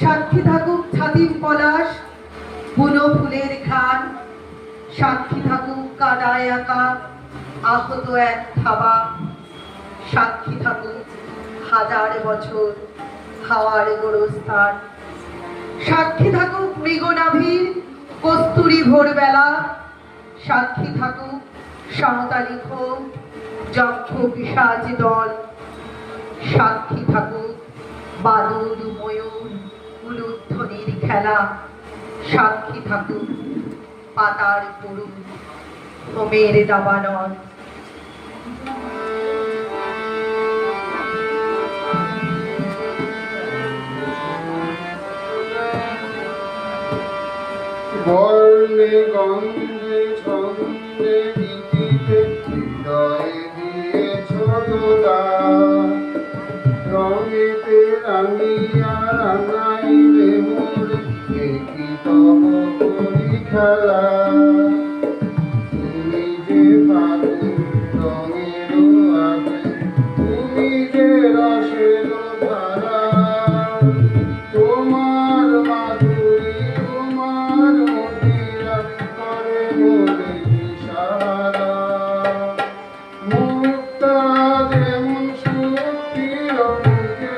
সাক্ষী থাকুক ছাতিম পলাশ বুনো ফুলের ঘ্রাণ, সাক্ষী থাকুক কাদায় আঁকা আহত এক থাবা, সাক্ষী থাকুক হাজার বছর হাওয়ার গোরস্থান, সাক্ষী থাকুক মৃগনাভির কস্তুরী ভোরবেলা, সাক্ষী থাকুক সাঁওতালি ক্ষোভ যক্ষ পিশাচ দল, সাক্ষী থাকুক বাদুর ময়ূর উলুধ্বনির খেলা, সাক্ষী থাকুক পাতার পুরুষ হোমের দাবানল। বর্ণে গন্ধে ছন্দে গীতিতে হৃদয়ে দিয়েছ দোলা, রঙেতে রাঙিয়া রাঙাইলে মোরে একই তব করি খেলা। তুমি যে ফাগুন রঙেরও আগে, তুমি যে রসেরও ধারা, তোমার মাধুরী তোমার মদিরা করে মোরে ইশারা। মুক্তা যেমন শক্তির মুখে,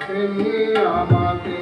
তেমনি আমাকে